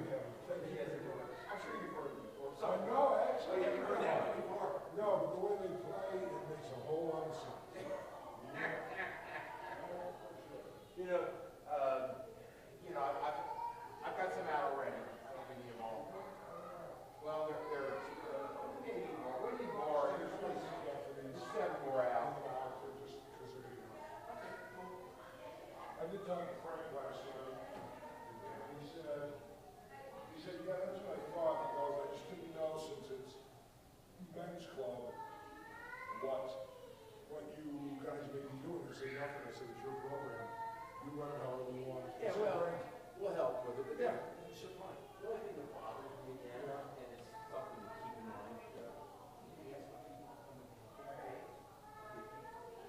Thank you. I'm sure you've heard it before. No, actually, Oh, you haven't heard that one before? no, but the way they play, it makes a whole lot of sense. You know, I've got some out already. I don't think you them all. Well, they're maybe more. We need more. There's 7 more out. I did talk to Frank last night, and he said, yeah, that's what I thought. He goes, I just didn't know since it's men's club, what you guys may be doing. I said, nothing. I said, it's your program. You run it however you want. Yeah, well, we'll help with it. But yeah, it's just fine. The only thing that bothers me again, and it's something to keep in mind, he has to be okay.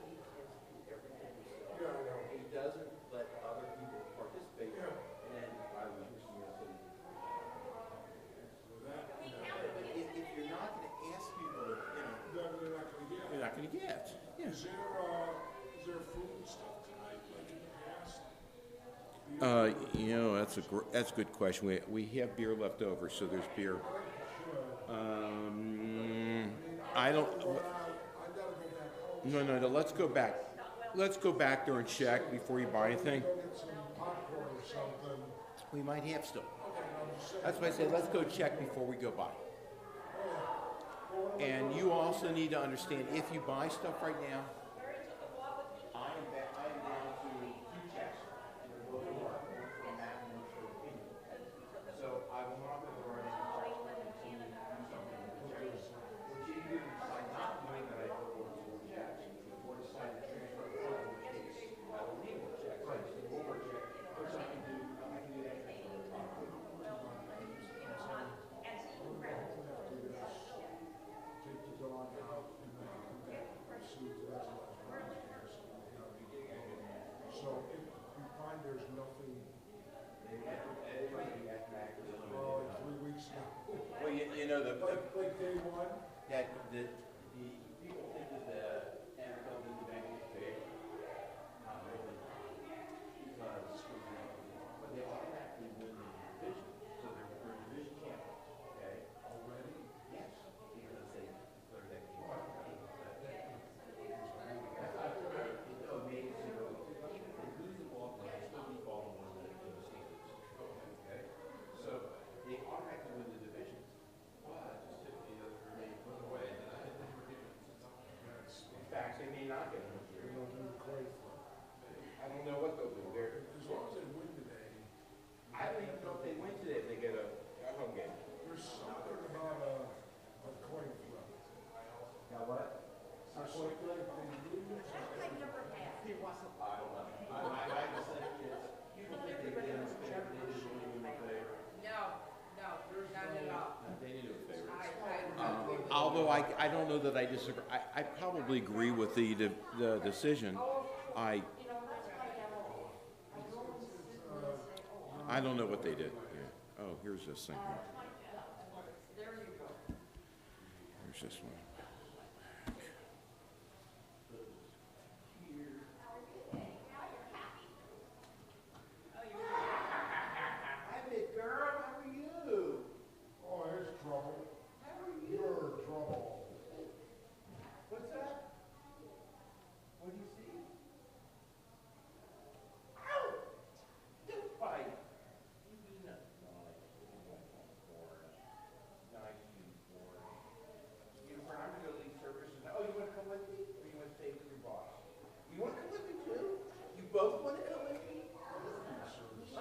He has to do everything himself. Yeah, I know. He doesn't let other people participate. Yeah. And then I was wishing you something. That, But if you're not going to ask people to, they're not going to get. you're not going to get. Yeah. Is there food and stuff tonight like in the past? That's a good question. We have beer left over, so there's beer. I don't. I gotta go back home. No. Let's go back. Let's go back there and check before you buy anything. Go get some popcorn or something. We might have still. Okay, I'm just saying. That's why I say let's go check before we go buy. And you also need to understand if you buy stuff right now. I am down to 2 checks. Both of them are one for Matt and one for Pete. So I will not be running checks until you do something with the checks. Which you either decide not doing that I don't want to checks, or decide to transfer the funds, in which case I don't need more checks. I just need one more check, which I can do that transfer on top of it. Take the dog out and then come back and see if there's a lot of ground here. So if you find there's nothing, well, like 3 weeks now. Well, Like day one? that the people think that the NFL did the bank a favor. Not really. Because but they automatically win the division. So they're division champ. Okay? Already? Yes. Because they declared that game. Amazing. Even if they lose the ball, they still beat Baltimore in the standings. Okay? So they automatically win the division. But they put away. In fact, they may not get them. They don't do the clay thing. I don't know what they'll do. As long as they win today, I don't even know if they win today if they get a home game. there's something about a coin flip. Now what? There's something like they lose. He wants to. I don't know. I just think it's, people think they did us a favor, they didn't really do a favor. No, not at all. They didn't do a favor. Although I don't know that I disagree. I probably agree with the decision. I don't know what they did. Yeah. Oh, here's this thing. There you go. Here's this one. Hi, big girl. How are you? Oh, there's trouble. How are you? You're trouble. What's that? What do you see? Ow! Don't bite. You do not. Nice uniform. Uniform. I'm going to leave service. Oh, you want to come with me? Or you want to stay with your boss? You want to come with me too? You both want to come with me?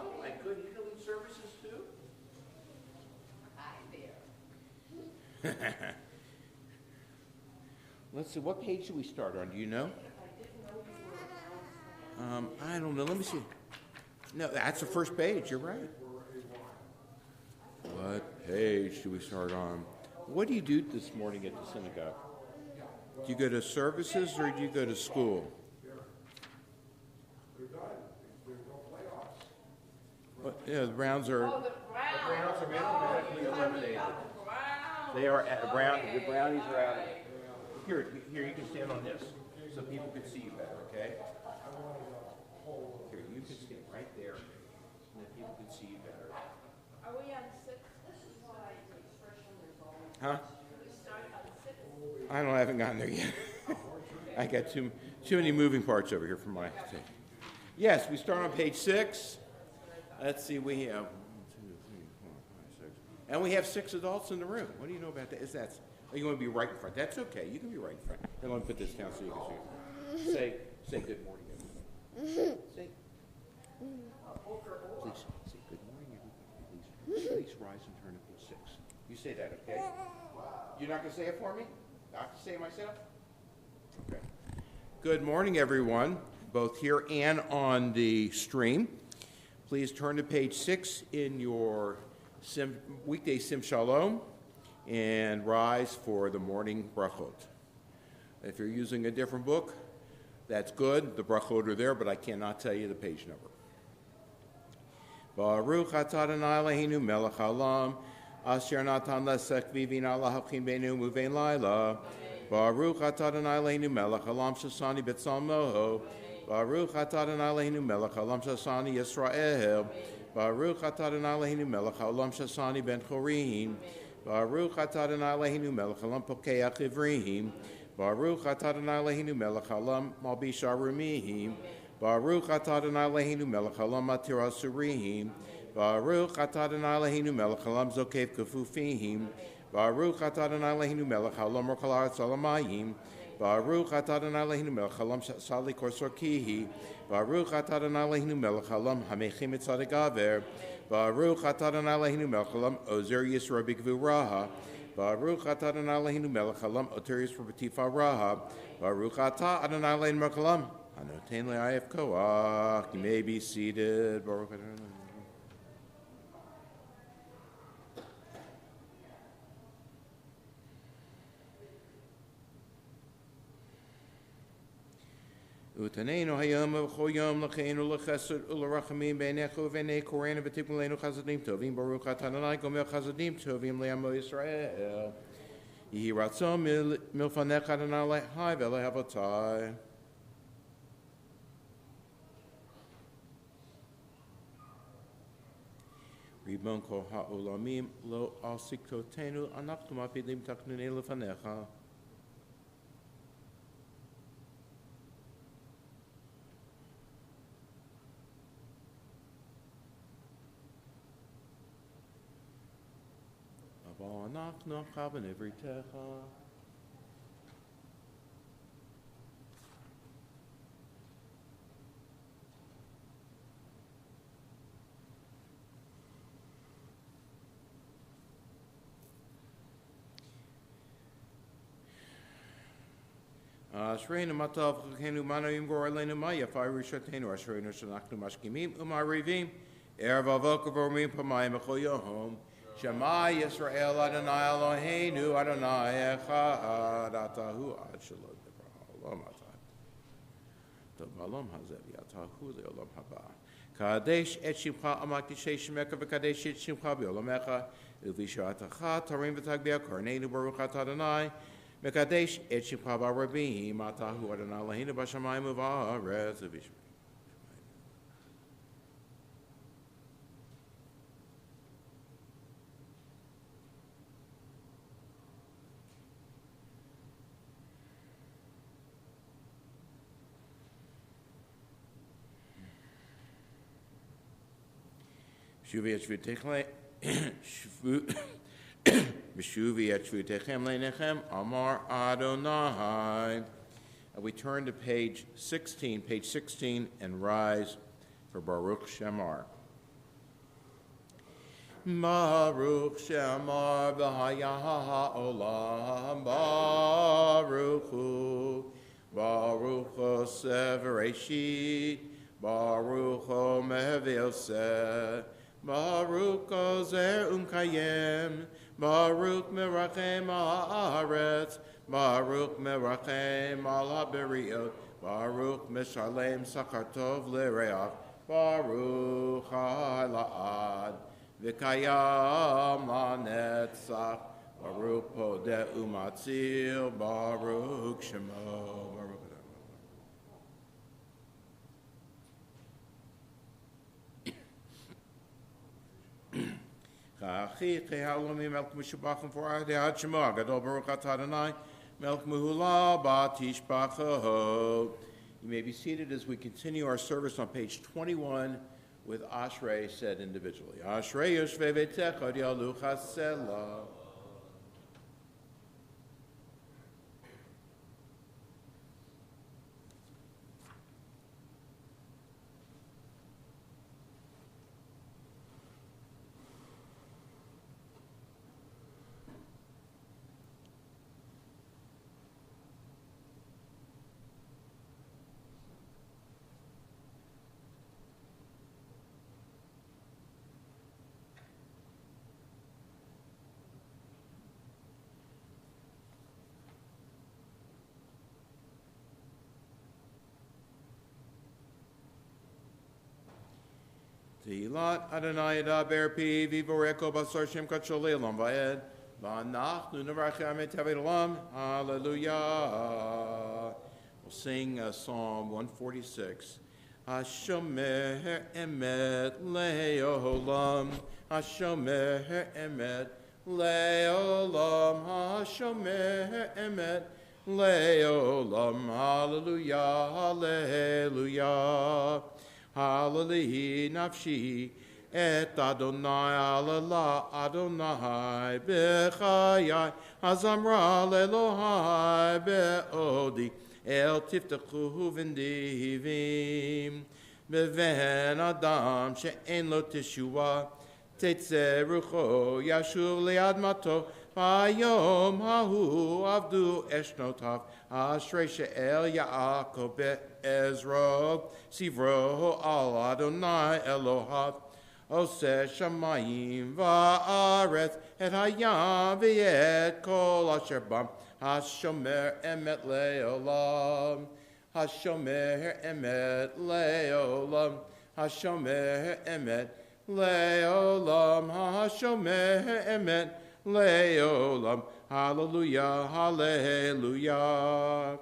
Oh my goodness, you can leave services too? Hi there. Let's see. What page should we start on? Do you know? I don't know. Let me see. No, that's the first page. You're right. What page do we start on? What do you do this morning at the synagogue? Do you go to services or do you go to school? They're done. There's no playoffs. Well, yeah, the Browns are. Oh, the Browns. Browns are mathematically eliminated. The Browns. They are at the Brownies are out. Here, you can stand on this, so people can see you better. Okay. Here, you can stand right there, and then people can see you better. Are we on Huh? I haven't gotten there yet. I got too many moving parts over here for my thing. Yes, we start on page 6. Let's see, we have 1, 2, 3, 4, 5, 6. And we have 6 adults in the room. What do you know about that? Are you going to be right in front? That's okay. You can be right in front. Then let me put this down so you can see it. Say good morning, everybody. Say, please, say good morning, everybody. Please rise and turn to page 6. You say that, okay? You're not going to say it for me? I have to say it myself? Okay. Good morning, everyone, both here and on the stream. Please turn to page 6 in your weekday Sim Shalom and rise for the morning brachot. If you're using a different book, that's good. The brachot are there, but I cannot tell you the page number. Baruch atah Adonai Eloheinu melech haolam, asher natan lesek vivin ala hachin beinu muvein laila. Baruch atah Adonai Eloheinu melech haolam shasani betzalmoho. Baruch atah Adonai Eloheinu melech haolam shasani Yisrael. Baruch atah Adonai Eloheinu melech haolam shasani ben chorim. Baruch atah Adonai Eloheinu melech haolam pokeach ivrim. Baruch atah Adonai Eloheinu melech haolam malbish arumim. Baruch atah Adonai Eloheinu melech haolam matir asurim. Baruch atah Adonai Eloheinu melech haolam zokev kefufim. Baruch atah Adonai Eloheinu melech haolam rokal haaretz alamayim. Baruch atah Adonai Eloheinu melech haolam sali korsorkihi. Baruch atah Adonai Eloheinu melech haolam hamechim et tzaddik aver. Baruch atah Adonai Eloheinu melech haolam ozer yisro bigvu raha. Baruch atah Adonai Eloheinu melech haolam oter yisro b'tifa raha. Baruch atah Adonai Eloheinu melech haolam hanoten le'ayef koach. You may be seated. Baruch atah. Utanenu hayom v'chol yom l'cheinu l'chesed u'l'rachamim b'einecha u'v'einei koreinu v'tikum leinu chazadim tovim baruch atah Adonai gomel chazadim tovim le'amo Yisrael. Yehi ratzon milfanecha Adonai le'hai v'le'havotai. Ribon kol ha'olamim lo al siktotenu anachnu mapidim taknunei lefanecha. Anachnu chaben ivrittecha. Ashreinu matav chakenu manoim goraleinu maya fayru shatenu ashreinu shanachnu mashkimim umarivim erev avok vormim pamayim echol yohom. Shema Yisrael Adonai Eloheinu Adonai Echad Atahu Ad Shalom Olam Atah Olam Hazeh Atahu LeOlam Haba Kadesh Et Shimcha Amakdishei Shemeka VeKadesh Et Shimcha BeOlamecha Uvisharatacha Tarim V'Tag Be'Akarneinu Baruch Atah Adonai Mekadesh Et Shimcha B'Arabim Atahu Adonai Eloheinu B'Shamayim U'Va'aretz Uvishma. Shuvi et shvutechem leinechem Amar Adonai. We turn to page 16, and rise for Baruch Shemar. Baruch Shemar v'haya ha'olam Baruch Hu Baruch Oseh v'reishit Baruch Omev Yoseh Baruch Ozer Unkayem, Baruch Merachem Haaretz, Baruch Merachem Al Haberiot, Baruch Meshalem Sakartov Lereach, Baruch Ha'la'ad, V'kayam La'netzach, Baruch Podeh Umatzil, Baruch Shemo. Chachi Chehalomi Melch Mishubachim for Adei Shemo Gadol Baruch Atah Adonai Melch Mehula Batishbacho. You may be seated as we continue our service on page 21 with Ashrei said individually. Ashrei Yoshvei Beitecha Od Yalu Chasela. Tilat Adonai Daber Pi Vivoreko Basar Shem Kachol Elam Vaed Vanachnu Nevarcha Amet Taved Olam. Hallelujah. We'll sing Psalm 146. Hashomer Emet Leolam. Hashomer Emet Leolam. Hashomer Emet Leolam. Hallelujah. Hallelujah. Hallelujah, nafshi, et Adonai, Alala, Adonai, bechayai, hazamra lelohai, be'odi, el tiftachu v'ndivim, beven adam, she'en lo teshua, tetze rucho, yashuv liadmato, vayom hahu, avdu eshnotav, ashrei she'el Yaakov be'ezro, Sivro al Adonai Elohav, Oseh Shamayim va'aretz, et hayam v'et kol asher bam, Hashomer emet le'olam, Hashomer emet le'olam, Hashomer emet le'olam, Hashomer emet le'olam, Hallelujah, Hallelujah.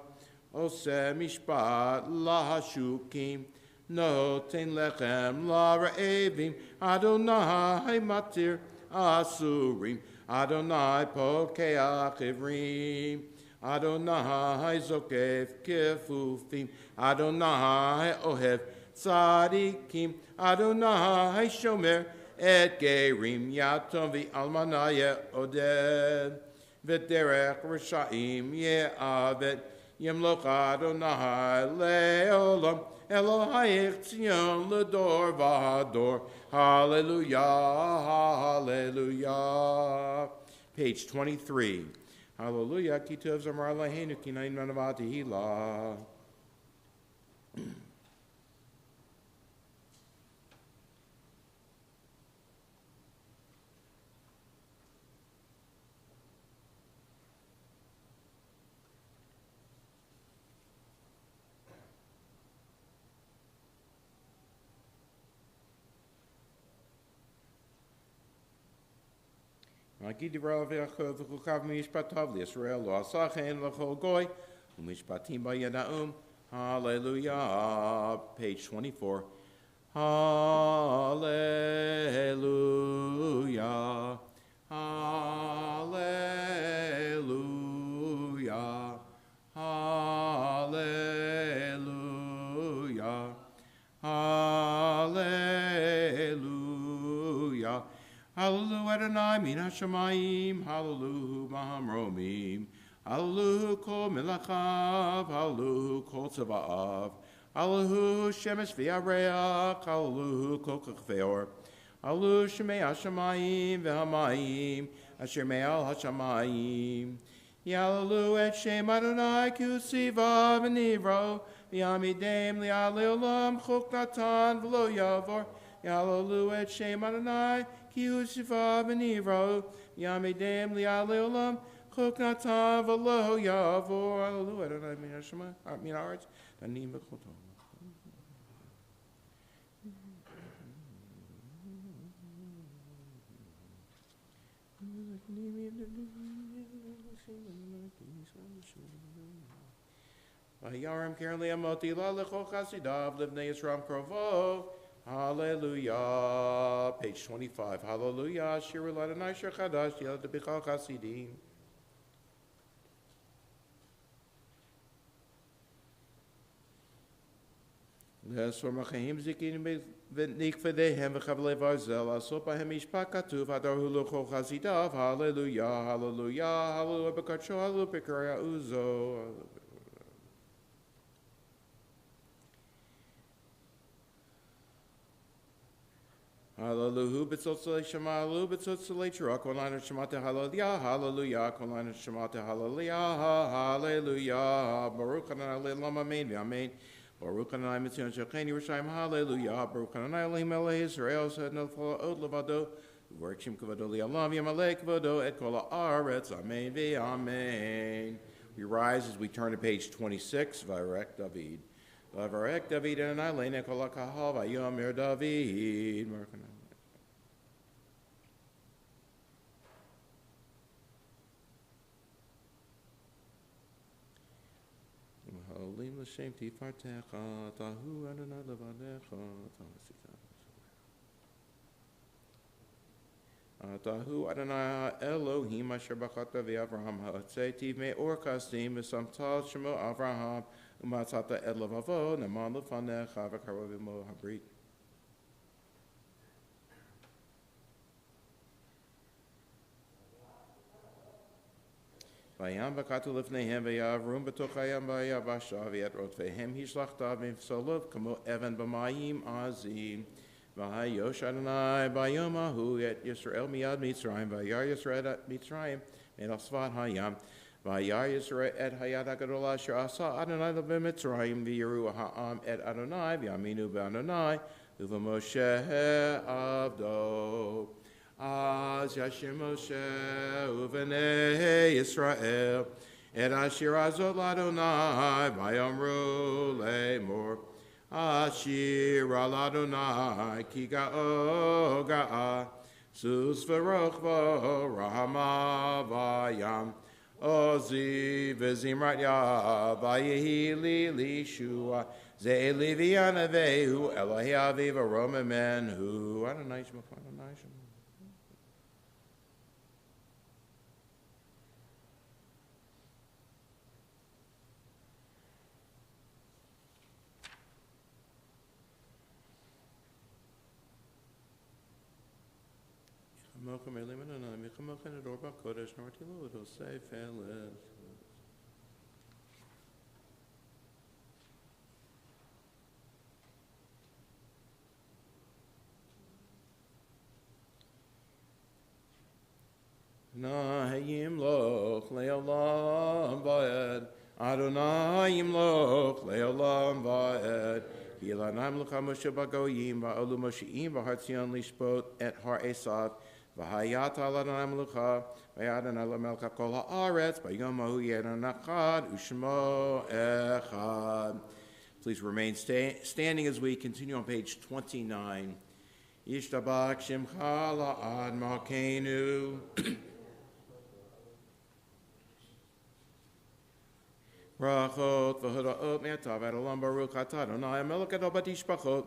Oseh mishpat lahashukim, noten lechem la're'evim, Adonai matir asurim, Adonai pokeach ivrim, Adonai zokef kefufim, Adonai ohev tzadikim, Adonai shomer et gerim, yatom v'almanaya oded, v'derech risha'im ye'avet, Yemloch Adonai le'olam, Elohayich Tzion l'dor v'hador. Hallelujah, hallelujah. Page 23. Hallelujah, ki tov zamar laheinu ki naim nanav tehillah. Hallelujah. Page 24. Hallelujah. Hallelujah. Hallelujah. Hallelujah. Hallelujah Adonai min hashamayim, hallelujah mahamromim, hallelujah kol melachav, hallelujah kol tzava'av, hallelujah shemesh v'yareach, hallelujah kol kachveor, hallelujah shemei hashamayim v'hamayim, asher me'al hashamayim, hallelujah et shem Adonai kusiva v'nivro, v'yamidem li'al le'olam chok natan v'lo yavor, hallelujah et shem Adonai Yushiva v'nivro, Yamidem li'al le'olam, chok natan v'lo yavor. Hallelujah, Adonai min hashema, min haaretz, danim b'chotom. Vayaram keren li'amoti la lecho chasidav, livnei Yisrael krovov, Hallelujah. Page 25. Hallelujah. Shiru l'Adonai Shir Chadash Yel Debichal Chasidim. Lesor Machayim Zikin V'nik V'dehem V'chavle Varzel Asop Ahem Mishpat Katuv Hadar Hulucho Chazidav. Hallelujah. Hallelujah. Hallelujah. Bekacho Hallelujah. Bekaria Uzo. Hallelujah, b'tzotzei shemalu, b'tzotzei tzura, kol liner shemate hallelujah, hallelujah, kol liner shemate hallelujah, hallelujah, Baruch Adonai le'olam amen v'amen, Baruch Adonai mitzion shecheni Yerushalayim, hallelujah, Baruch Adonai Elohim Eloi Yisrael, said nefla od levado, u'varchim kavado li'alam, yamalei kavado et kol ha'aretz, amen v'amen. We rise as we turn to page 26, Vayrek David. Vavarek David and I lay Nekol HaKahal Vayomer David. Halim l'shem tifartecha, tahu Adonai levadecha, tahu Adonai Elohim asher b'chata v'Avraham ha'atzeitiv me'or kasdim v'samtal shemo Avraham u'matzata ed levavo neman lefanecha v'karov imo habrit. Vayam v'katu lifneihem v'yavrum b'tochayam v'yavasha v'yet rotvehem hishlachtav v'solov kamo even b'mayim azim. V'hayosh Adonai b'yom ahu et Yisrael miyad Mitzrayim v'yar Yisrael et Mitzrayim et asvat hayam v'yar Yisrael et hayad ha'gadol asher asa Adonai v'Mitzrayim v'yiru ha'am et Adonai v'yaminu b'Adonai u'v'Moshe avdo. Az Yashir Moshe u'v'nei Yisrael et asher azot l'Adonai v'yamru le'mor Ashir al Adonai ki ga'o ga'a sus v'roch v'rahama v'yam ozi v'zimrat ya v'yehi li shua ze'eli v'yanavehu Elohi aviv aroma menhu Adonai shemach Adonai shemach. Mocha melim and anam, Michamocha and Adorba Kodesh, Nortilo, it'll say Felis. Nahayim loch le'olam va'ed, Adonai yimloch le'olam va'ed, Yilanam l'cha Moshe b'goyim, va'olu Moshe'im v'hartzion lishpot et har Esav, V'hayat Adonai Melucha, v'yadonai lemelcha kol ha'aretz, b'yom hahu yedon echad, u'shmo echad. Please remain standing as we continue on page 29. Yishtabak shemcha la'ad malkeinu. Brachot v'hoda'ot me'atav ad'olam baruch atah Adonai melech adol batishbachot.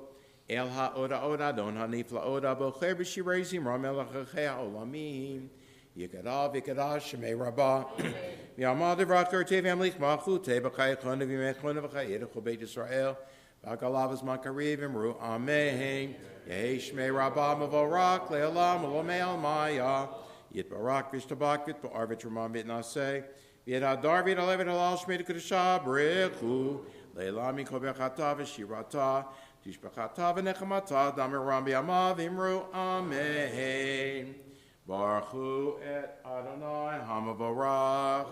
El ha'oda oda don hanifla oda bocher b'shirei zimra melech ha'olamim. Yikadav shemei rabbah. V'yamad v'rakar tev yamlich malchute b'chayechon v'yimechon v'chayedechu beit Yisrael. V'agalavas makariv imru amen. Yehi shmei rabbah mavorak le'olam u'lomei al-maya. Yitbarak v'shtabak v'tba'ar v'tramam v'tnaseh. V'yadar v'yadalev v'yadalal shmei d'kudashah b'rechu. Le'elam yikol b'chata v'shirata. Tishbachata v'nechamata damiram b'yamav imru amen. Baruch et Adonai hamavarach.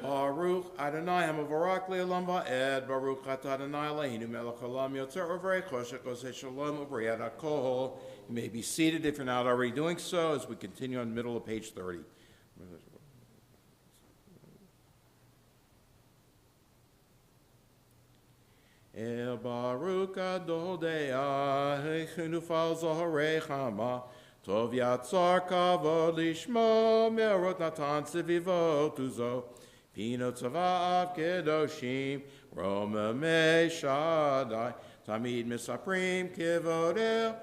Baruch Adonai hamavarach le'olam va'ed. Baruch atah Adonai Eloheinu melech haolam yotzer u'vrei choshech oseh shalom u'briyat hakol. You may be seated if you're not already doing so as we continue on the middle of page 30. El Baruch Adol Deah, Heichenu Fal Zoharei Chama, Tov Yatzar Kavod Lishmo, Merot Natan Sevivot Uzo, Pino Tzavav Kedoshim, Roma Me Shaddai, Tamid Misaprim, Kivodel,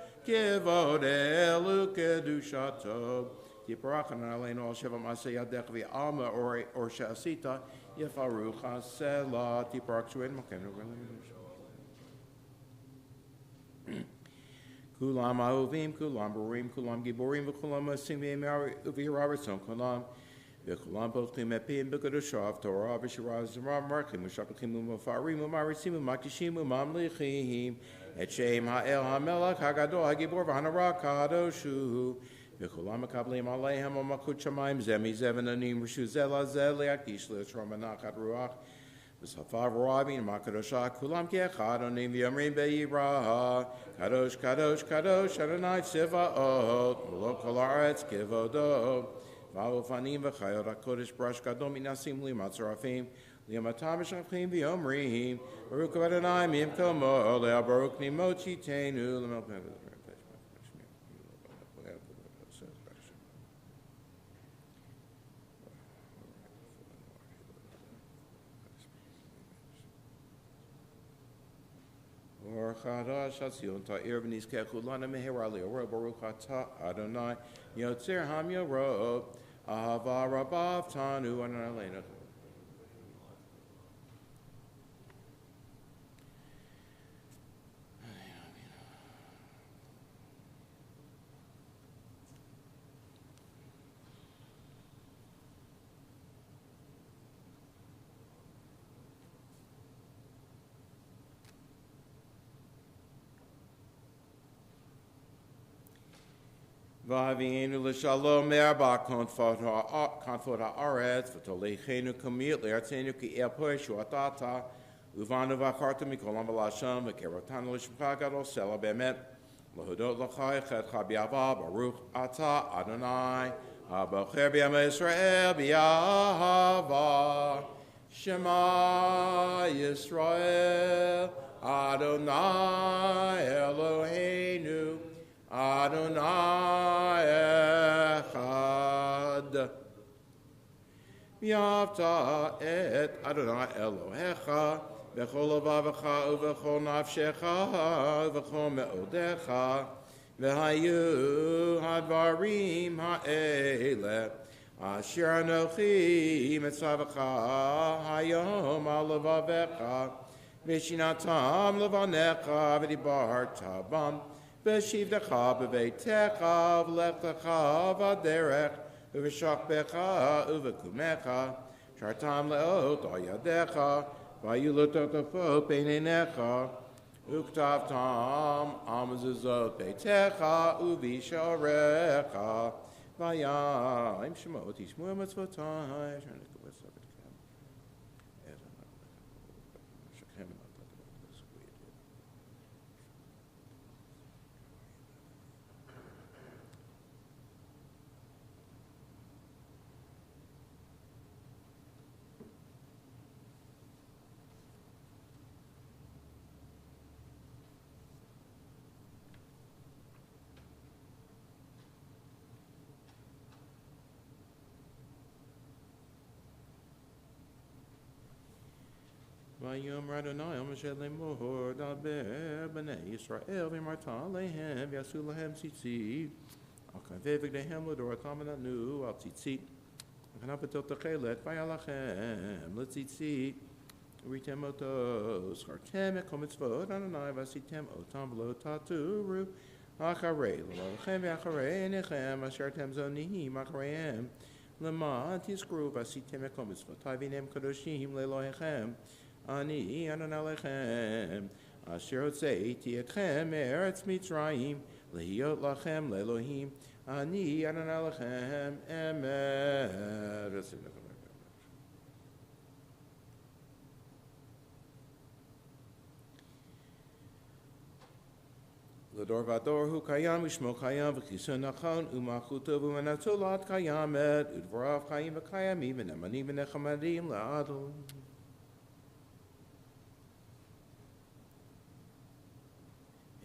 Ukedushato. Yiparachan Alein Al Sheva Masayadech Alma or Shasita, Yefarucha Sela, Tiparak Shued Makenu. Kulam Ahovim, Kulam Barim, Kulam Giborim, Kulam Asim Virabason, Kulam, Kulam Bochim Epim, Bukadushav, Torah, Bisharaz, Markim, Mushapakim, Mufarim, Marisim, Makishim, Mamlichim, Etchem Ha'el Hamelach, Hagadol, Hagibor, Vanara, Kadoshu, Kulam Kablim Alehem, Makut Shamaim, Zemi, Zevenanim, Rishuzela, Zeliakish, Romanachat Ruach. V'safav Rabin Makadosha Kulam Ke'echad Onim V'yomrim Be'yiraha Kadosh Kadosh Kadosh Adonai Tzivaot V'lo Kol Haaretz Kivodo V'avofanim V'chayot HaKodesh Brash Gadol Minasim Li'matzarafim Li'amatam V'shachim V'yomrim Baruch Adonai Mim Komo Le'al Baruch Nimot Shitenu Or Chadash Hatzion Ta'ir V'niz Ke'chulana Mehera Le'orah Baruch Atah Adonai Yotzer Ham Yorov Ahava Rabav Tanu Adonai Leinu. V'avienu l'shalom me'arba konfot ha'aretz v'toleichenu k'miut le'artzenu ki'el po'eshu atata uvanu v'achartu mikolam v'lasham v'kerotanu l'shmcha gadol sela be'emet l'hodot l'chai chetcha b'yava baruch ata Adonai ha'bocher b'yama Yisrael b'yahava Shema Yisrael Adonai Eloheinu Adonai Echad. V'yavta et Adonai Elohecha b'chol levavecha u'b'chol nafshecha u'b'chol me'odecha v'hayu hadvarim ha'ele asher anochi mitzavecha hayom al levavecha v'shinatam levanecha v'dibarta bam V'shivdecha b'beitecha v'lechtecha v'aderech v'shachbecha v'kumecha shartam le'ot al yadecha v'ayulototofo peinenecha uktavtam amazuzot beitecha u'visharecha v'yayim shemot yishmu mitzvotai Vayom Adonai Moshe lemor daber b'nei Yisrael v'marta lehem v'yasu lehem tzitzit al kaveh v'gdehem l'doratam v'natnu al tzitzit v'kanapatot techelet v'yalachem l'tzitzit v'ritem otos chartem ekom mitzvot Adonai v'asitem otam v'lo taturu acharei l'lechem v'acharei enechem asher tem zonim achareihem l'man tizkru v'asitem ekom mitzvot v'inem kadoshim le'lohechem Ani Adonai Lechem Asher Hotzeiti Etchem Eretz Mitzrayim Lehiyot Lachem Le'Elohim Ani Adonai Lechem Emet. L'dor v'ador hu kayam v'shmo kayam v'chisun nachon u'machuto v'manatolat kayamet u'dvorav chayim v'kayamim v'nemanim v'nechamadim la'adol.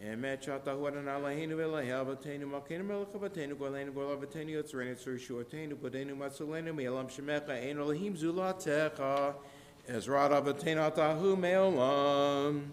Emet shatahu Adonai Eloheinu v'Elohe Avotenu Malkeinu Melech Avotenu Goleinu Gol Avotenu Yitzreinu Tzur Shuatenu Bodenu Matzulenu Me'elam Shemecha Ein Elohim Zulatecha Ezrat Avotenu Atahu Me'olam.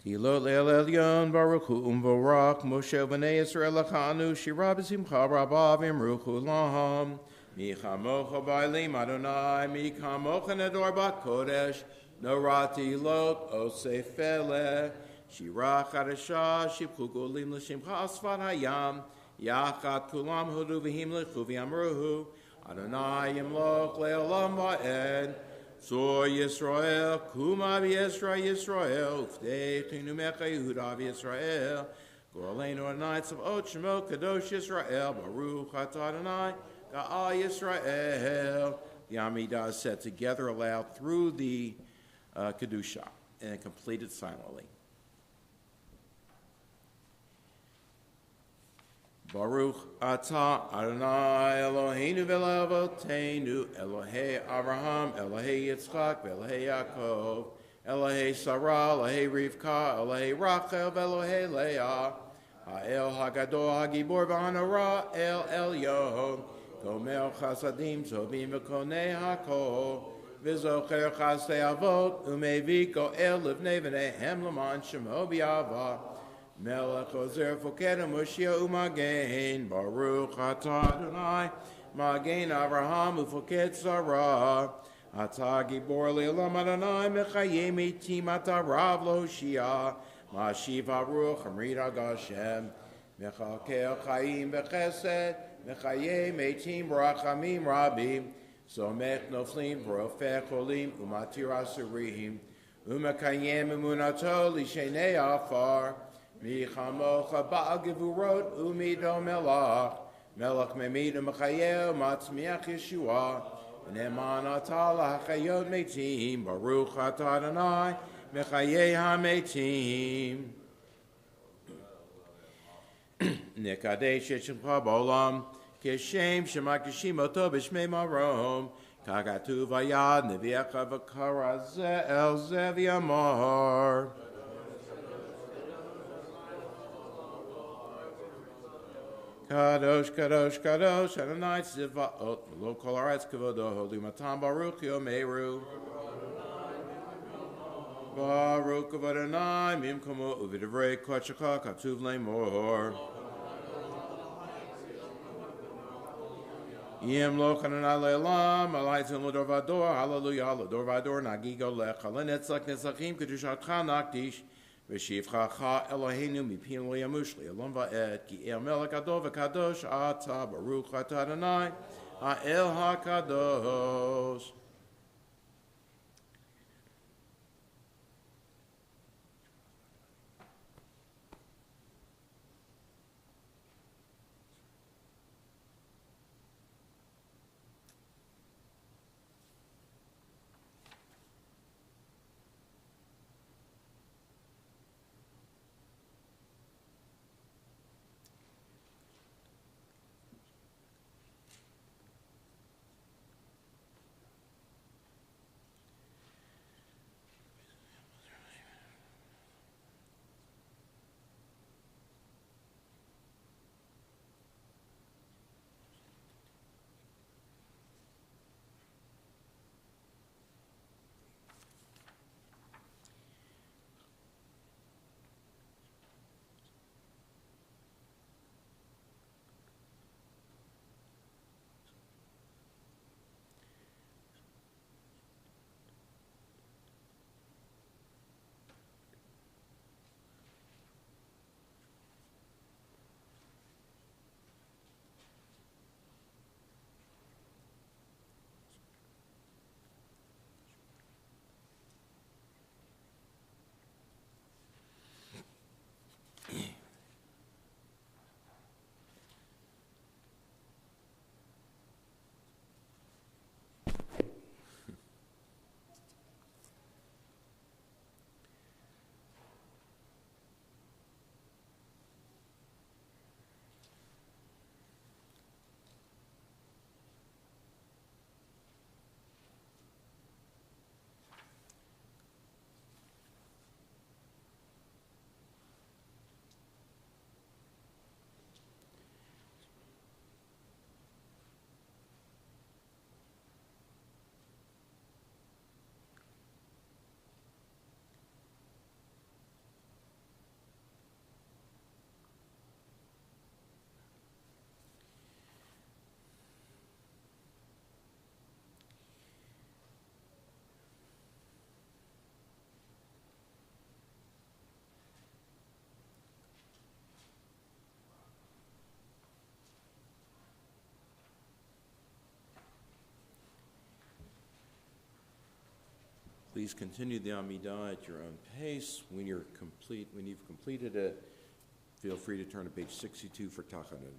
Tilot le'el elyon baruch hu umvorak Moshe v'nei Yisrael achanu shira b'simcha rabba v'imruchu laham michamocha ba'elim Adonai michamocha nedor ba'kodesh norati lot osef ele shira chadasha shibchu golim l'shimcha asfat hayam yachat kulam hudu v'him lechu v'yamruhu Adonai yimloch le'olam va'ed So Yisrael, Kuma v'Yisrael, Yisrael, Ufdechinu mecha Yehuda v'Yisrael, Goraleinu anites of Ot Shemo Kadosh Yisrael, Baruch Atah Adonai, Ga'al Yisrael. The Amidah is said together aloud through the Kedusha and completed silently. Baruch Atah Adonai Eloheinu v'Eloheinu Elohei Abraham Elohei Yitzchak Elohei Yaakov Elohei Sarah Elohei Rivka Elohei Rachel Elohei Leah Ha'el Hagadol Hagibor V'Hanara El Elyon Gomel Chasadim Tovim V'Konei Hakol V'Zocher Chasdei Avot Umevi Go'el Livnei V'Nehem L'man Shemo B'Yava Melech Ozer Fokeda Moshiach Umagen Baruch Atah Adonai Magen Avraham Ufoked Sarah Atah Gibor Le'olam Adonai Mechayei Meitim Atah Rav L'Hoshia Mashiv Haruch Amrit Agashem Mechalkel Chaim B'Chesed Mechayei Meitim Rachamim Rabim Somech Noflim V'Rofech Cholim Umatir Asurim Umekayem Emunato L'Shenei Afar Michamocha Ba'al Gevurot Umido Melach Melach Memid U'Mechayel Matzmiach Yeshua Ne'eman Atah L'Hachayot Meitim Baruch Atah Adonai Mechayei HaMeitim Nekadesh et Shemcha B'Olam Keshem Shema Kishimoto B'Shmei Marom Kagatu Vayad Nevi'echa V'Kara Ze'el Ze'V'Yamar Kadosh, Kadosh, Kadosh, Adonai Tziva'ot, Lo Kol Haaretz Kavodo, Holy Matan Baruch Yomeru. Baruch Adonai, Mimkomo Uvidivrei Kochaka, Katuv Lemor. Yem Lo Kananai Le'elam, Alaitzim L'Dor Vador, Hallelujah, L'Dor Vador, Nagigo Lech, Halenetzach Netzachim, Kedushatcha Nakdish, V'shivchacha Eloheinu mipim lo yamush le'olam va'ed ki el melech adov v'kadosh atah baruch atah Adonai ha'el ha'kadosh. Please continue the Amidah at your own pace. When you've completed it, feel free to turn to page 62 for Tachanun.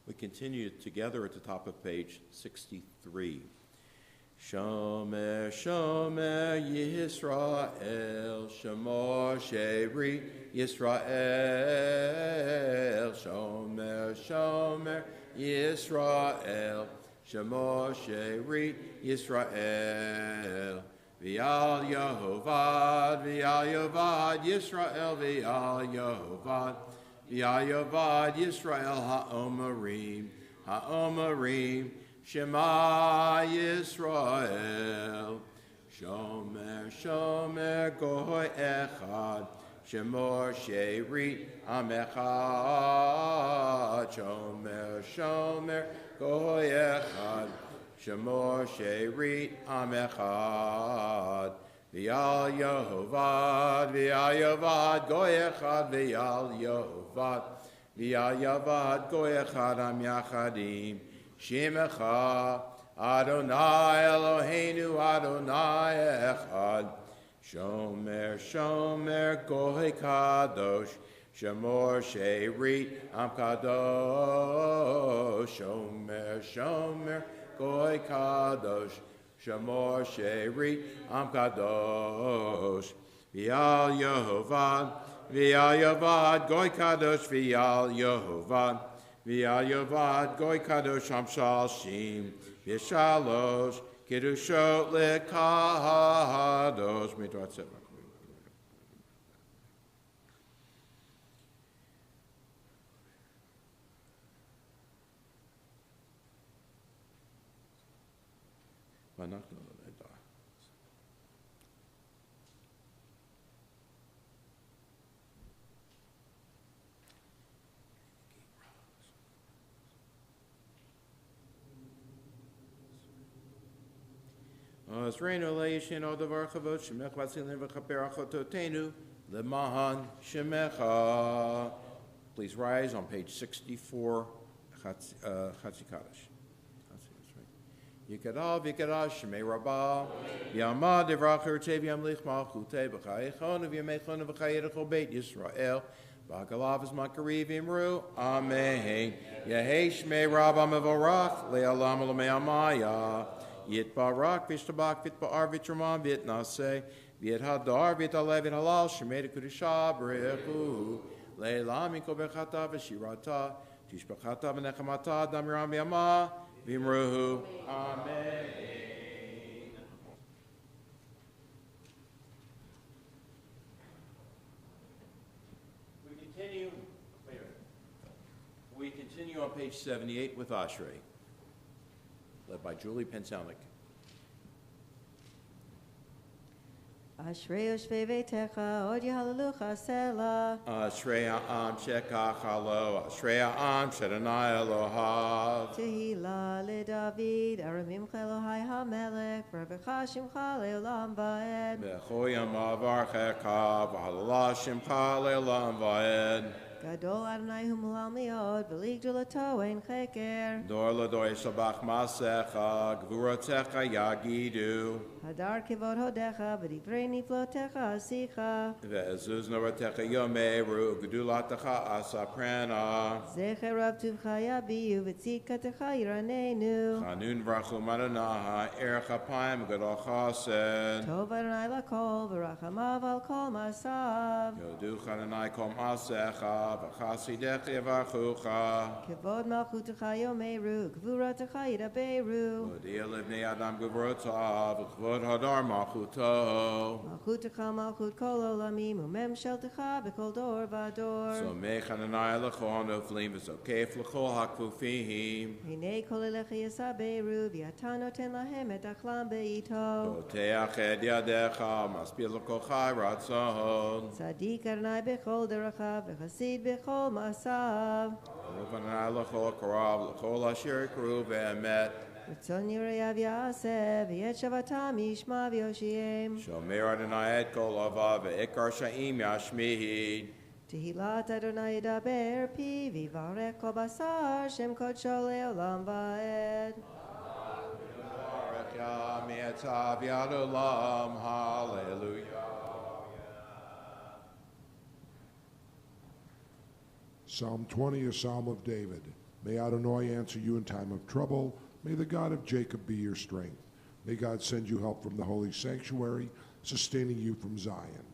We continue together at the top of page 63. Shomer, Shomer, Yisrael, Shemor, Sheri, Yisrael, Shomer, Shomer, Yisrael, Shemor, Sheri, Yisrael, V'al Yehovad, Yisrael, V'al Yehovad, V'ayavad Yisrael ha'omerim, Shema Yisrael, Shomer, Shomer, Goy Echad, Shemor Sherit Am Echad, Shomer, Shomer, Goy Echad, Shemor Sherit Am Echad, V'al Yehovad, Goy Echad, V'al Yehovad, Goy Echad Am Yachadim, Shemecha, Adonai Eloheinu, Adonai Echad, Shomer, Shomer, Goy Kadosh, Shemor Sherit Am Kadosh, Shomer, Shomer, Goy Kadosh, Shemor Sherit Am Kadosh, V'al Yehovad, Goy Kadosh, V'al Yehovad, Goy Kadosh, Am Shalshim, V'shalosh, Kiddushot Lekadosh, Midrat Seva. Osreinu leishin odavar chavot shemech vatzilin v'chaper achototenu lemahan shemecha. Please rise on page 64, Chatzi Kaddish. Yikadal v'yikadal shemei rabah v'yamad devracher tev yamlich malchutei v'chayechonu v'yamechonu v'chayedechol beit Yisrael v'hagalav v'zmakari v'imru amen. Yehei shmei rabah mevorach le'alam l'mei amaya Yitbarak v'ishtabak v'itba'ar v'itramam v'itnaseh v'yithadar v'yitalev v'halal shemei dekudusha b'rechu le'elam mikol bechata v'shirata tishbachata v'nechamata damiram v'yamah v'imruhu amen. We continue on page 78 with Ashrei. led by Julie Penselnick. Ashrei yoshvei veitecha, od yehalelucha selah. Ashrei ha'am shekach halo, Ashrei ha'am shadonai Elohav. Tehillah leDavid, aramimcha Elohai hamelech, v'revecha shimcha leolam va'ed. B'chol yamav archecha, v'halala shimcha le'olam va'ed. Gadol Adonai hu malal meod, v'ligdul lato ein cheker. Dor l'dor yishabach masecha, gvurotecha yagidu. Hadar kivod hodecha, v'divrei niflotecha asicha. Ve'ezuz noratecha yomeru, gdulatecha asaprena. Zecher rav tuvcha yabiu, v'tzidkatecha yiranenu. Chanun v'rachum Adonai, erech apayim gadol chased. Tov Adonai lakol, v'rachamav al kol masav. Yoduch Adonai kol masecha, v'chasidecha yevachucha. Kivod malchutecha yomeru, gvuratecha yidaberu. Odia livnei adam gvurota, v'chvod hadar malchuto. Malchutecha malchut kol olamim, umemsheltecha b'kol dor v'ador. So mech Adonai l'chol noflim, v'zokef l'chol hakfufim. Hinei kol elecha yisaberu, v'yata noten lahem et achlam be'ito. Poteach et yadecha, maspil l'kol chai ratzon. Tzadik Adonai b'chol derecha, v'chasid b'chol masav. Baruch Adonai l'chol karav, l'chol asher kru ve'emet. Ritzon yireyav yaseh, v'yet shavatam yishma v'yoshiem. Shomer Adonai et kol avav, ve'ikar sha'im yashmihid. Tehillat Adonai yidaber pi, v'yivarech kol basar, shem kodsho le'olam va'ed. Baruch Yah mi'etzav yad olam, hallelujah. Psalm 20, a psalm of David. May Adonai answer you in time of trouble. May the God of Jacob be your strength. May God send you help from the holy sanctuary, sustaining you from Zion.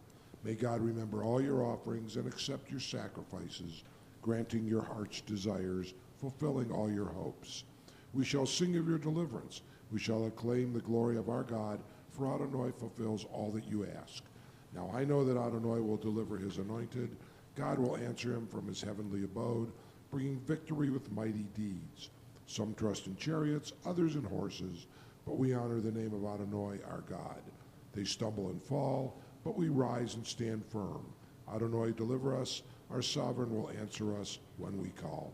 May God remember all your offerings and accept your sacrifices, granting your heart's desires, fulfilling all your hopes. We shall sing of your deliverance. We shall acclaim the glory of our God, for Adonai fulfills all that you ask. Now I know that Adonai will deliver his anointed. God will answer him from his heavenly abode, bringing victory with mighty deeds. Some trust in chariots, others in horses, but we honor the name of Adonai our God. They stumble and fall, but we rise and stand firm. Adonai, deliver us. Our sovereign will answer us when we call.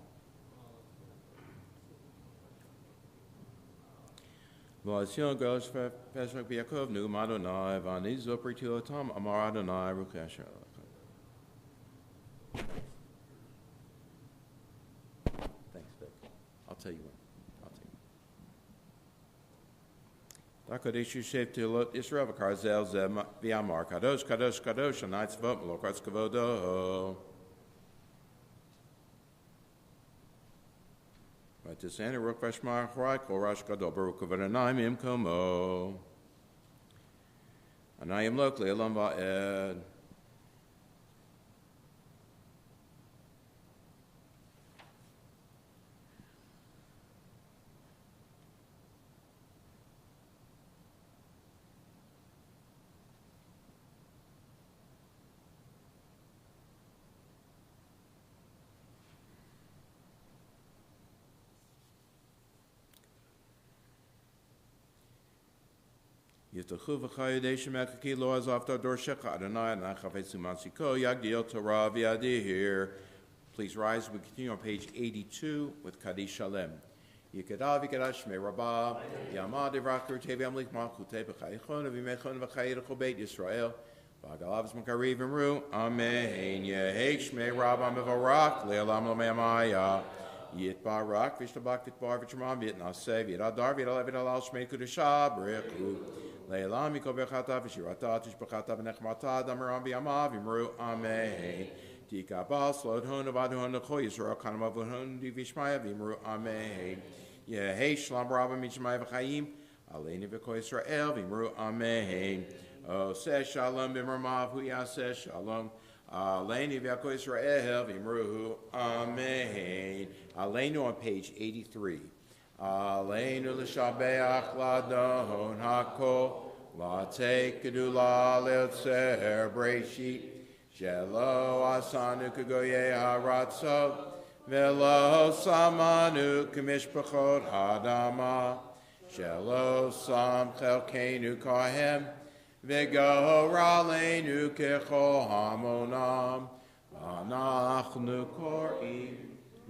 V'asion gosh v'eshrak v'yakov nu Adonai, v'ani zopri tilotam amar Adonai ruchasher. Thanks, Vic. I'll tell you when. Kodesh Yosef Tilot Israel Karzel Zem V'Amar Kadosh Kadosh Kadosh Anai Tzvot Melokatz Kavodo. V'Tisani Ruk V'Shmar Chorai Kol Rosh Gadol Baruch V'Adonai Im Komo. Anayim Lok Le'Elam Va'ed. Yiftachu v'chayodei shemekaki lo azavta dor shecha Adonai and achafetzu matziko yagdil Torah v'yadihir. Please rise. We continue on page 82 with Kaddish Shalem. Yikadav yikadash shmei rabbah yamad ivrakur tevi amlik malchutei b'chayichon v'imechon v'chayirecho beit Yisrael v'agalav z'makariv imru amen yehei shmei rabbah mevarak le'olam lo me'amaya yitbarak v'ishtabak v'tbar v'tshemam v'yitnaseh v'yadar v'yadalev v'yadalal shmei kudusha b'rechu Le'elam yikol b'chata v'shirata tishbachata v'nechmata damaram v'yamav imru amen Tikabal slodhon avadhon l'cho Yisrael kanam avadhon v'shmaya v'imru amen Yehei shlam rabba mishmaya v'chayim aleini v'ko Yisrael v'imru amen Oseh shalom b'mramav hu yaseh shalom aleini v'ko Yisrael v'imru amen Aleinu on page 83 Aleinu l'shabeach ladon hakol la'tei kedula le'otzer breshit Shelo asanu kagoye haratzot velo samanu kamishpachot hadama Shelo Sam Chelkeinu Kohem, Vigoraleinu Kechol Hamonam, Anachnu Korim,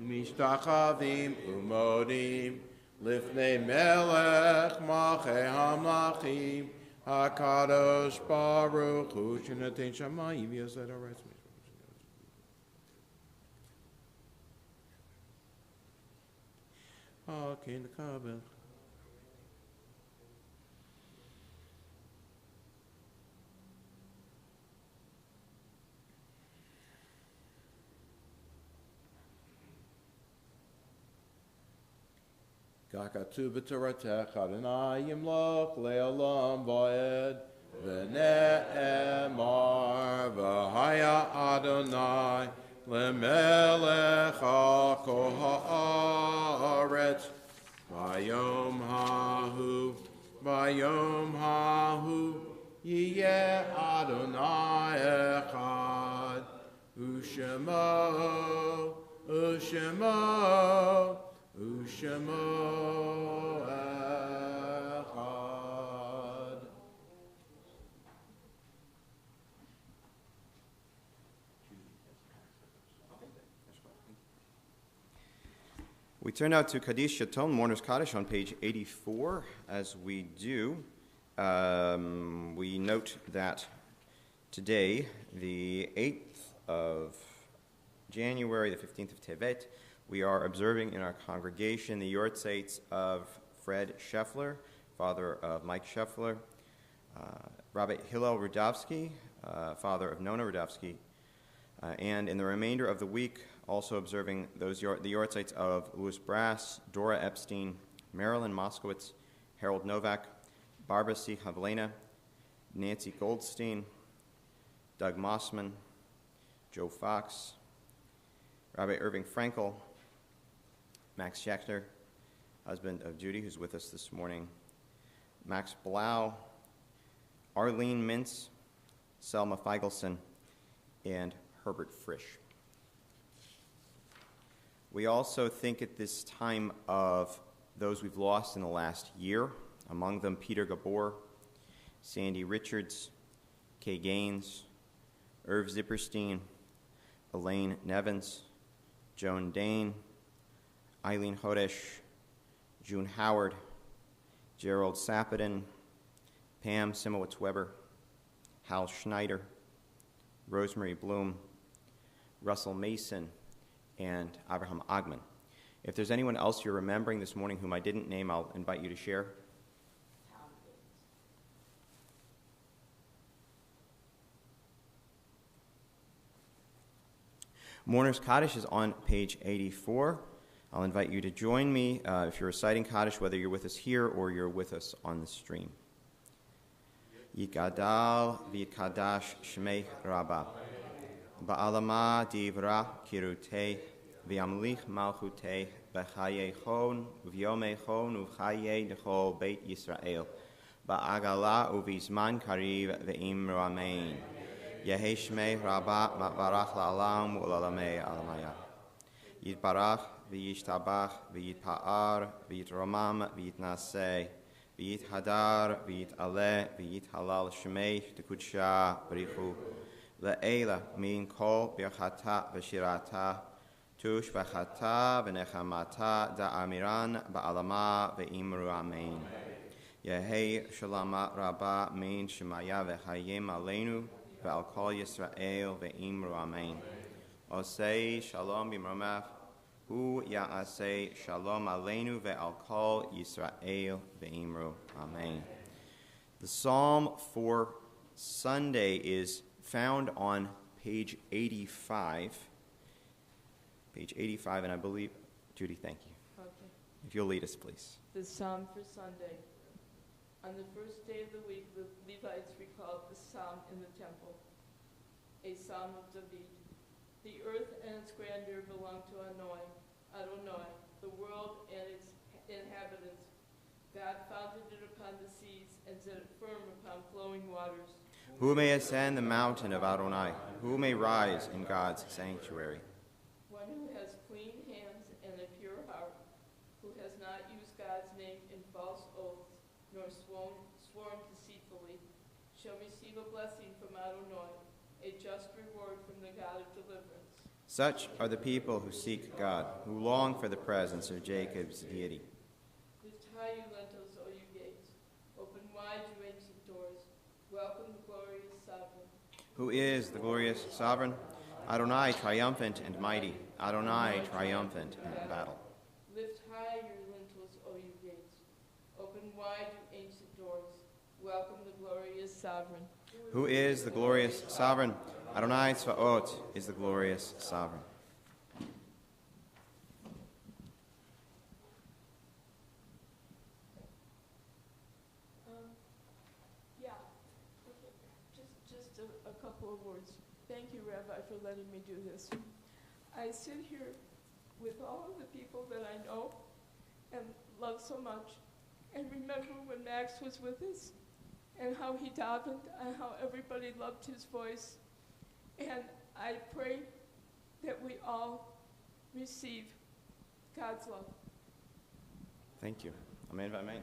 Mishtachavim Umodim, Lifnei Melech Malchei Hamlachim, HaKadosh Baruch Hu Shenatein Shamayim Yosed Haaretz. Okay, the Kabel. Kakatu b'toratech Adonai yimloch le'olam va'ed v'ne'emar v'haya Adonai le'melech al kol ha'aretz v'yom hahu yiyeh Adonai echad u'shemo Ushemo Echad. We turn now to Kaddish Yaton, Mourner's Kaddish, on page 84. As we do, we note that today, the 8th of January, the 15th of Tevet, we are observing in our congregation the Yortzates of Fred Scheffler, father of Mike Scheffler, Rabbi Hillel Rudavsky, father of Nona Rudavsky, and in the remainder of the week, also observing the Yortzates of Louis Brass, Dora Epstein, Marilyn Moskowitz, Harold Novak, Barbara C. Havlena, Nancy Goldstein, Doug Mossman, Joe Fox, Rabbi Irving Frankel, Max Schechter, husband of Judy, who's with us this morning, Max Blau, Arlene Mintz, Selma Feigelson, and Herbert Frisch. We also think at this time of those we've lost in the last year, among them Peter Gabor, Sandy Richards, Kay Gaines, Irv Zipperstein, Elaine Nevins, Joan Dane, Eileen Hodesh, June Howard, Gerald Sapadin, Pam Simowitz-Weber, Hal Schneider, Rosemary Bloom, Russell Mason, and Abraham Agman. If there's anyone else you're remembering this morning whom I didn't name, I'll invite you to share. Mourner's Kaddish is on page 84. I'll invite you to join me if you're reciting Kaddish, whether you're with us here or you're with us on the stream. Yikadal v'yikadash shmei Rabbah. Ba'alama divra kirutei v'yamlich malchutei b'chayechon v'yomechon u'chayei dechol beit Yisrael. Ba'agala u'vizman kariv v'imru amen. Yehi shmei Rabbah ma'varach la'alam u'lalamei alamaya. Yitbarach v'yishtabach v'yitpa'ar v'yitromam v'yitnaseh v'yithadar v'yitaleh v'yithalal shmei tekudsha b'richu le'ela min kol birchata v'shirata tush v'chata v'nechamata da'amiran ba'alama v'imru amen. Yehi shalama Rabbah min shemaya v'chayim aleinu ve'al kol Yisrael ve'imru amen. Osei shalom b'mromach hu ya'asei shalom aleinu ve'al kol Yisrael ve'imru amen. The psalm for Sunday is found on page 85. Page 85, and I believe, Judy, thank you. Okay. If you'll lead us, please. The Psalm for Sunday. On the first day of the week, the Levites recalled the psalm in the temple, a psalm of David. The earth and its grandeur belong to Adonai, the world and its inhabitants. God founded it upon the seas and set it firm upon flowing waters. Who may ascend the mountain of Adonai? Who may rise in God's sanctuary? One who has clean hands and a pure heart, who has not used God's name in false oath nor sworn deceitfully, shall receive a blessing from Adonai, a just reward from the God of deliverance. Such are the people who seek God, who long for the presence of Jacob's deity. Lift high, you lintels, O you gates. Open wide, you ancient doors. Welcome the glorious sovereign. Who is the glorious sovereign? Adonai, triumphant and mighty. Adonai, triumphant in battle. Lift high your lintels, O you gates. Open wide, you ancient doors. Welcome the glorious sovereign. Who is the glorious sovereign? Adonai Tzvaot is the glorious sovereign. Yeah, just a couple of words. Thank you, Rabbi, for letting me do this. I sit here with all of the people that I know and love so much, and remember when Max was with us, and how he davened, and how everybody loved his voice. And I pray that we all receive God's love. Thank you. Amen, amen.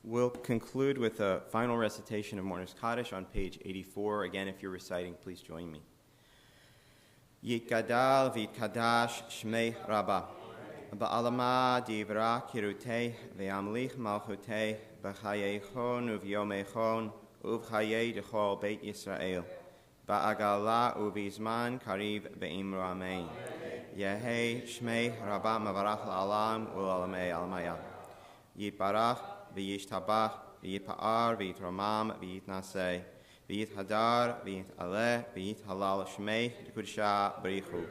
We'll conclude with a final recitation of Mourner's Kaddish on page 84. Again, if you're reciting, please join me. Yitgadal v'yitkadash shmei Rabbah. Ba'alama divra kirutei ve'amlich malchutei b'chayeichon uv'yomeichon uv'chayei dechol Beit Yisrael ba'agala uv'izman kariv be'imru amen. Yehei shmei Rabbah mavarach la'alam u'alamei alamaya. Yitbarach v'yishtabach v'yitpa'ar v'yitromam v'yitnasei v'yithadar v'yit'aleh v'yithalal shmei d'kudsha b'richu.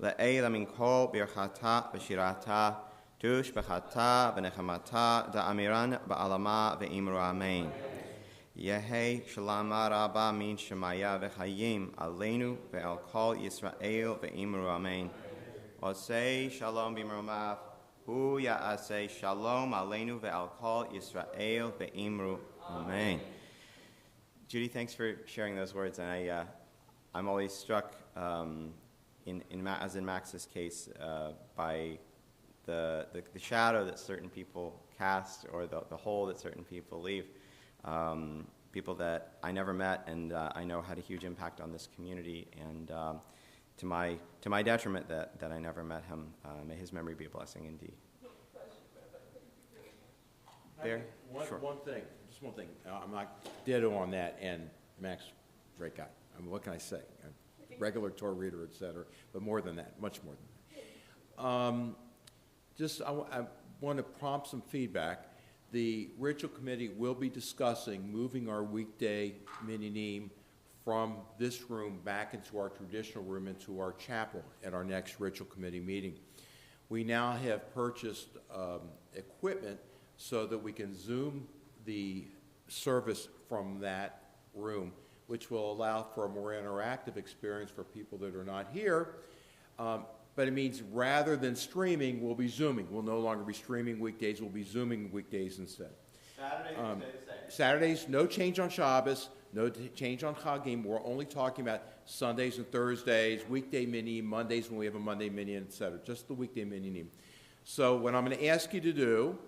Le'ela min kol birchata v'shirata tush b'chata v'nechamata da'amiran ba'alama ve'imru amen. Yehei shalama rabba min shemaya v'chayim aleinu ve'al kol Yisrael ve'imru amen. Osei shalom b'imromav hu ya'asei shalom aleinu ve'al kol Yisrael ve'imru amen. Judy, thanks for sharing those words, and I'm always struck as in Max's case, by the shadow that certain people cast, or the hole that certain people leave. People that I never met, and I know had a huge impact on this community, and to my detriment that I never met him. May his memory be a blessing indeed. There? Sure. One thing. I'm not ditto on that, and Max, great guy. I mean, what can I say? Regular Torah reader, etc., but more than that, much more than that. I want to prompt some feedback. The ritual committee will be discussing moving our weekday minyanim from this room back into our traditional room, into our chapel at our next ritual committee meeting. We now have purchased equipment so that we can Zoom the service from that room, which will allow for a more interactive experience for people that are not here. But it means rather than streaming, we'll be Zooming. We'll no longer be streaming weekdays, we'll be Zooming weekdays instead. Saturdays stay the same. Saturdays, no change on Shabbos, no change on Chagim. We're only talking about Sundays and Thursdays, weekday mini, Mondays when we have a Monday mini, etc. Just the weekday mini. So what I'm going to ask you to do,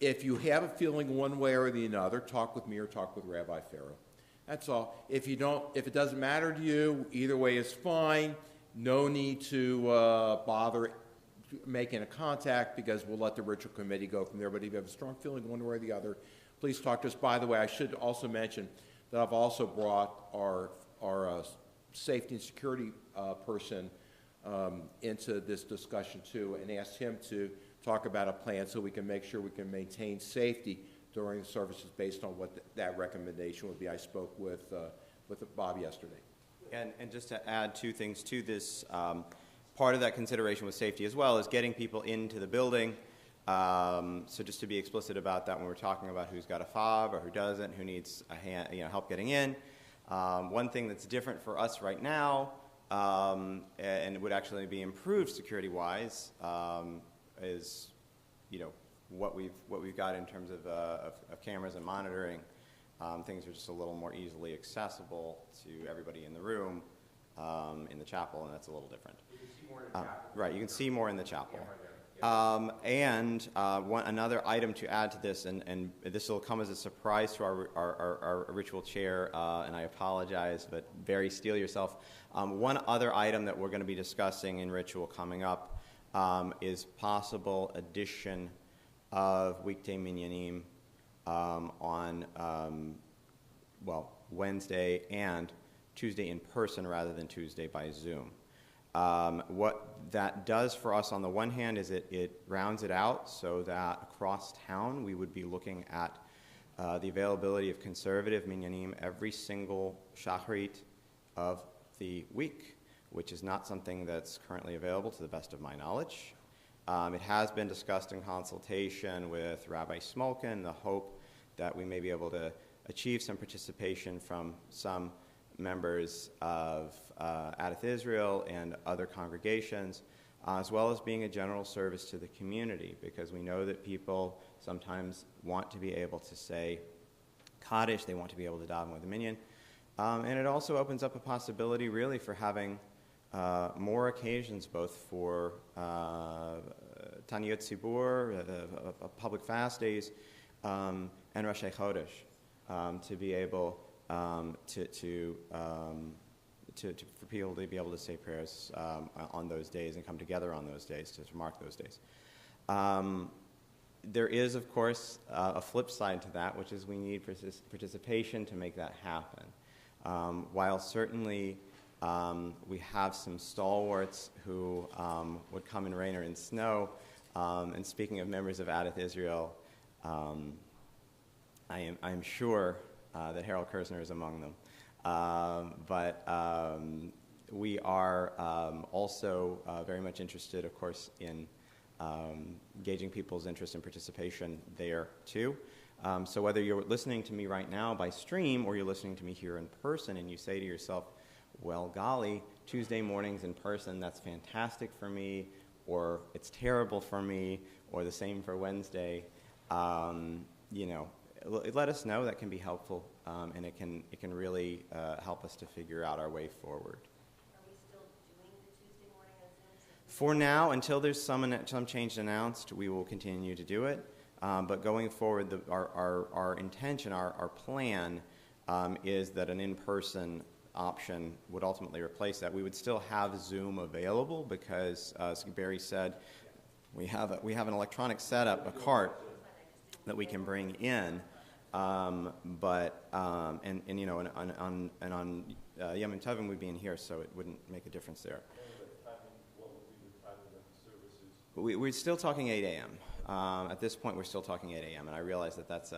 if you have a feeling one way or the other, talk with me or talk with Rabbi Farrow. That's all. If it doesn't matter to you, either way is fine. No need to bother making a contact, because we'll let the ritual committee go from there. But if you have a strong feeling one way or the other, please talk to us. By the way, I should also mention that I've also brought our safety and security person into this discussion too, and asked him to talk about a plan so we can make sure we can maintain safety during the services based on what that recommendation would be. I spoke with Bob yesterday. And just to add two things to this, part of that consideration with safety as well is getting people into the building. So just to be explicit about that when we're talking about who's got a fob or who doesn't, who needs a hand, help getting in. One thing that's different for us right now, and would actually be improved security-wise, is what we've got in terms of cameras and monitoring. Things are just a little more easily accessible to everybody in the room, in the chapel, and that's a little different. You can see more in the chapel. Right, you can see more in the chapel. Another item to add to this, and this will come as a surprise to our ritual chair, and I apologize, but Barry, steel yourself. One other item that we're going to be discussing in ritual coming up is possible addition of weekday minyanim on Wednesday and Tuesday in person rather than Tuesday by Zoom. What that does for us on the one hand is it rounds it out so that across town we would be looking at the availability of conservative minyanim every single shacharit of the week, which is not something that's currently available to the best of my knowledge. It has been discussed in consultation with Rabbi Smolkin, the hope that we may be able to achieve some participation from some members of Adath Israel and other congregations, as well as being a general service to the community, because we know that people sometimes want to be able to say Kaddish, they want to be able to daven with a minyan, and it also opens up a possibility really for having more occasions both for Taniyot Tzibur, public fast days, and Rosh Chodesh, to be able for people to be able to say prayers on those days and come together on those days to mark those days. There is, of course, a flip side to that, which is we need participation to make that happen. While certainly we have some stalwarts who would come in rain or in snow, and speaking of members of Adath Israel, I am sure that Harold Kersner is among them. But we are also very much interested, of course, in gauging people's interest and participation there, too. So whether you're listening to me right now by stream or you're listening to me here in person and you say to yourself, well, golly, Tuesday mornings in person, that's fantastic for me, or it's terrible for me, or the same for Wednesday, let us know. That can be helpful, and it can really help us to figure out our way forward. Are we still doing the Tuesday morning on Zoom? For now, until there's some change announced, we will continue to do it. But going forward, our intention, our plan, is that an in-person option would ultimately replace that. We would still have Zoom available because, as Barry said, we have an electronic setup, a cart that we can bring in. On Yom Tovim we'd be in here, so it wouldn't make a difference there. We're still talking 8 a.m. At this point, we're still talking 8 a.m. And I realize that's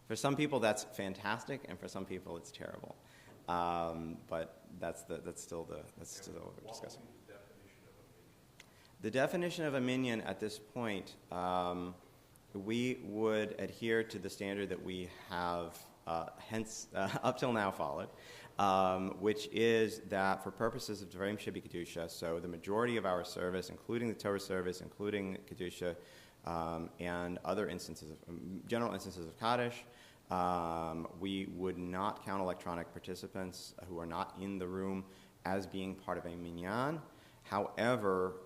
for some people that's fantastic, and for some people it's terrible. But that's still what we're discussing. The definition of a minyan at this point. We would adhere to the standard that we have up till now followed, which is that for purposes of Dvarim Shebi Kedusha, so the majority of our service, including the Torah service, including Kedusha, and other general instances of Kaddish, we would not count electronic participants who are not in the room as being part of a minyan. However,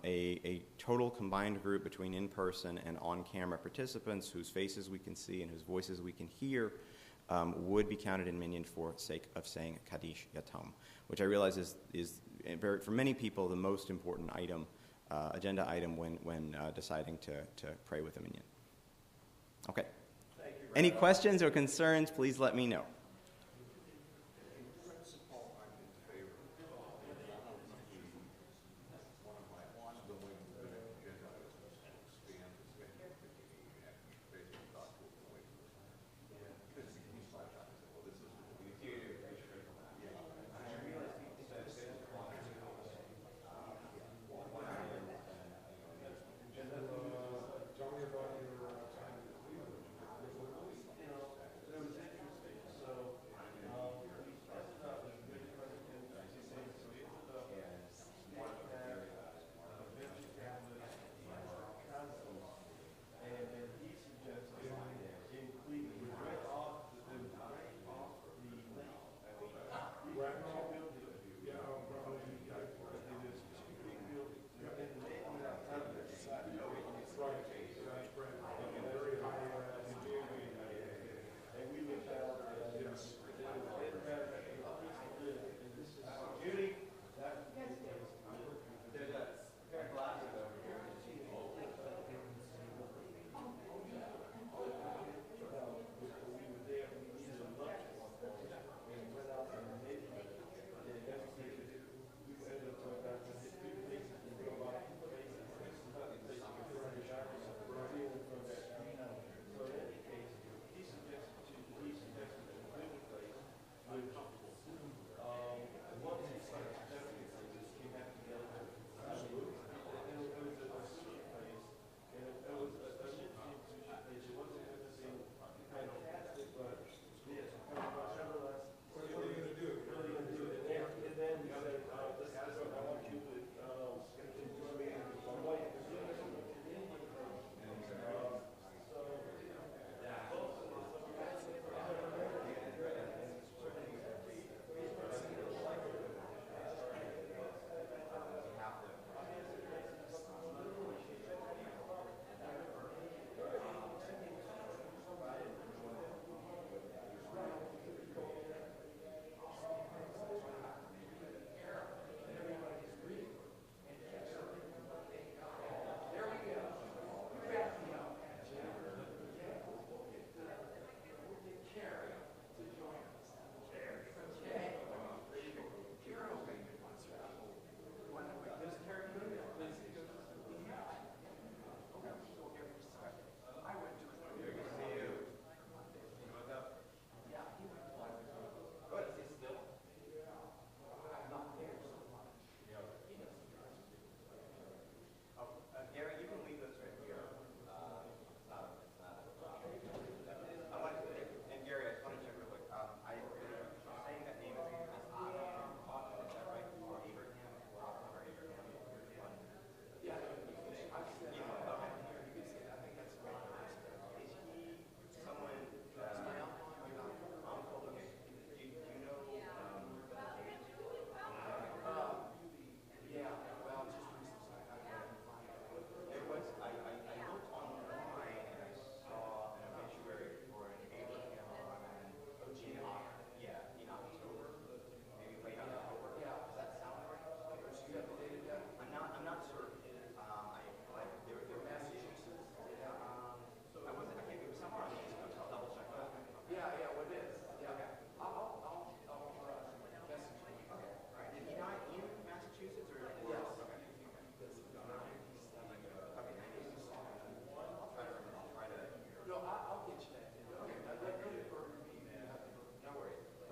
a total combined group between in-person and on-camera participants whose faces we can see and whose voices we can hear would be counted in minyan for sake of saying Kaddish Yatom, which I realize is for many people the most important agenda item when deciding to pray with a minyan. Okay. Any questions or concerns, please let me know.